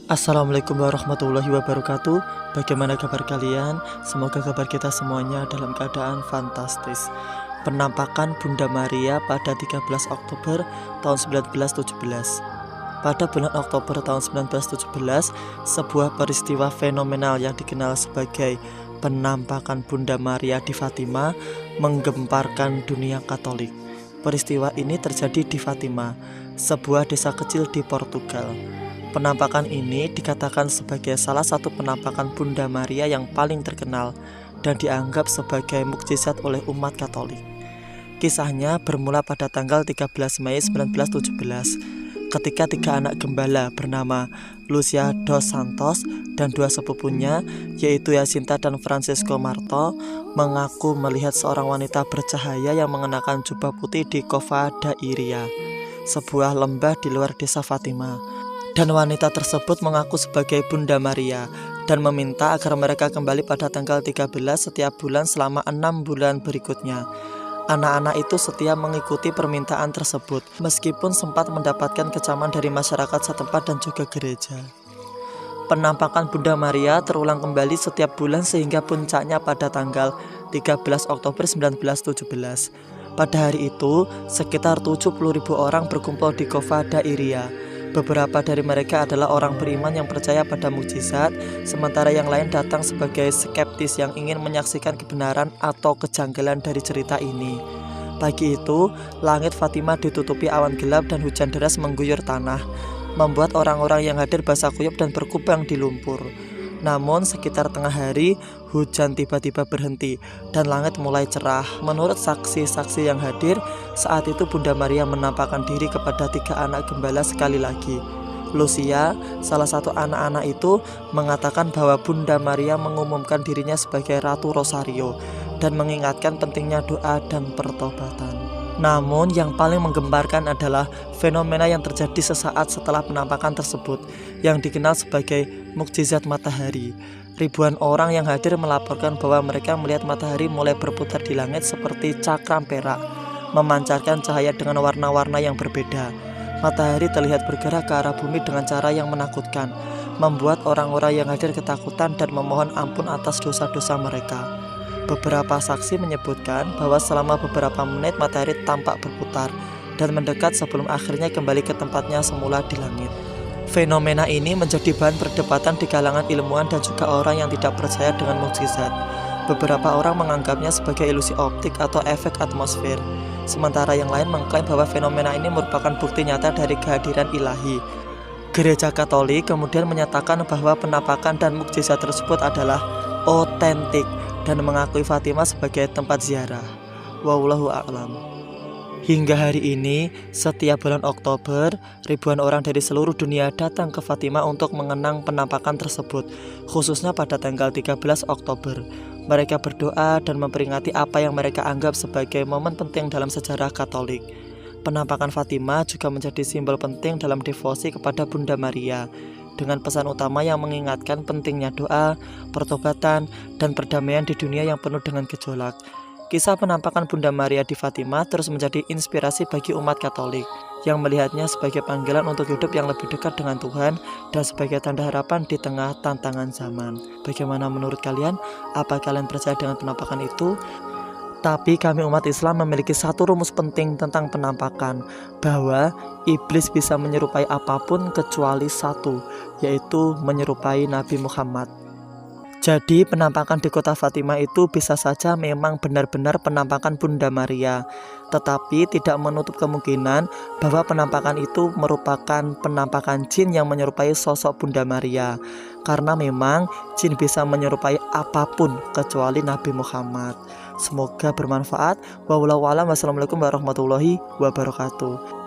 Assalamualaikum warahmatullahi wabarakatuh. Bagaimana kabar kalian? Semoga kabar kita semuanya dalam keadaan fantastis. Penampakan Bunda Maria pada 13 Oktober tahun 1917. Pada bulan Oktober tahun 1917, sebuah peristiwa fenomenal yang dikenal sebagai penampakan Bunda Maria di Fatima menggemparkan dunia Katolik. Peristiwa ini terjadi di Fatima, sebuah desa kecil di Portugal. Penampakan ini dikatakan sebagai salah satu penampakan Bunda Maria yang paling terkenal dan dianggap sebagai mukjizat oleh umat Katolik. Kisahnya bermula pada tanggal 13 Mei 1917 ketika tiga anak gembala bernama Lucia dos Santos dan dua sepupunya yaitu Jacinta dan Francisco Marto mengaku melihat seorang wanita bercahaya yang mengenakan jubah putih di Cova da Iria, sebuah lembah di luar desa Fatima. Dan wanita tersebut mengaku sebagai Bunda Maria dan meminta agar mereka kembali pada tanggal 13 setiap bulan selama 6 bulan berikutnya. Anak-anak itu setia mengikuti permintaan tersebut meskipun sempat mendapatkan kecaman dari masyarakat setempat dan juga gereja. Penampakan Bunda Maria terulang kembali setiap bulan sehingga puncaknya pada tanggal 13 Oktober 1917. Pada hari itu, sekitar 70.000 orang berkumpul di Cova da Iria. Beberapa dari mereka adalah orang beriman yang percaya pada mukjizat, sementara yang lain datang sebagai skeptis yang ingin menyaksikan kebenaran atau kejanggalan dari cerita ini. Pagi itu, langit Fatima ditutupi awan gelap dan hujan deras mengguyur tanah, membuat orang-orang yang hadir basah kuyup dan berkubang di lumpur. Namun sekitar tengah hari, hujan tiba-tiba berhenti dan langit mulai cerah. Menurut saksi-saksi yang hadir, saat itu Bunda Maria menampakkan diri kepada tiga anak gembala sekali lagi. Lucia, salah satu anak-anak itu, mengatakan bahwa Bunda Maria mengumumkan dirinya sebagai Ratu Rosario dan mengingatkan pentingnya doa dan pertobatan. Namun yang paling menggemparkan adalah fenomena yang terjadi sesaat setelah penampakan tersebut yang dikenal sebagai mukjizat matahari. Ribuan orang yang hadir melaporkan bahwa mereka melihat matahari mulai berputar di langit seperti cakram perak, memancarkan cahaya dengan warna-warna yang berbeda. Matahari terlihat bergerak ke arah bumi dengan cara yang menakutkan, membuat orang-orang yang hadir ketakutan dan memohon ampun atas dosa-dosa mereka. Beberapa saksi menyebutkan bahwa selama beberapa menit matahari tampak berputar dan mendekat sebelum akhirnya kembali ke tempatnya semula di langit. Fenomena ini menjadi bahan perdebatan di kalangan ilmuwan dan juga orang yang tidak percaya dengan mukjizat. Beberapa orang menganggapnya sebagai ilusi optik atau efek atmosfer, sementara yang lain mengklaim bahwa fenomena ini merupakan bukti nyata dari kehadiran ilahi. Gereja Katolik kemudian menyatakan bahwa penampakan dan mukjizat tersebut adalah otentik dan mengakui Fatima sebagai tempat ziarah. Wallahu a'lam. Hingga hari ini, setiap bulan Oktober, ribuan orang dari seluruh dunia datang ke Fatima untuk mengenang penampakan tersebut, khususnya pada tanggal 13 Oktober. Mereka berdoa dan memperingati apa yang mereka anggap sebagai momen penting dalam sejarah Katolik. Penampakan Fatima juga menjadi simbol penting dalam devosi kepada Bunda Maria, dengan pesan utama yang mengingatkan pentingnya doa, pertobatan, dan perdamaian di dunia yang penuh dengan gejolak. Kisah penampakan Bunda Maria di Fatima terus menjadi inspirasi bagi umat Katolik yang melihatnya sebagai panggilan untuk hidup yang lebih dekat dengan Tuhan dan sebagai tanda harapan di tengah tantangan zaman. Bagaimana menurut kalian? Apa kalian percaya dengan penampakan itu? Tapi kami umat Islam memiliki satu rumus penting tentang penampakan, bahwa iblis bisa menyerupai apapun kecuali satu, yaitu menyerupai Nabi Muhammad. Jadi penampakan di kota Fatima itu bisa saja memang benar-benar penampakan Bunda Maria, tetapi tidak menutup kemungkinan bahwa penampakan itu merupakan penampakan jin yang menyerupai sosok Bunda Maria, karena memang jin bisa menyerupai apapun kecuali Nabi Muhammad. Semoga bermanfaat. Wassalamualaikum warahmatullahi wabarakatuh.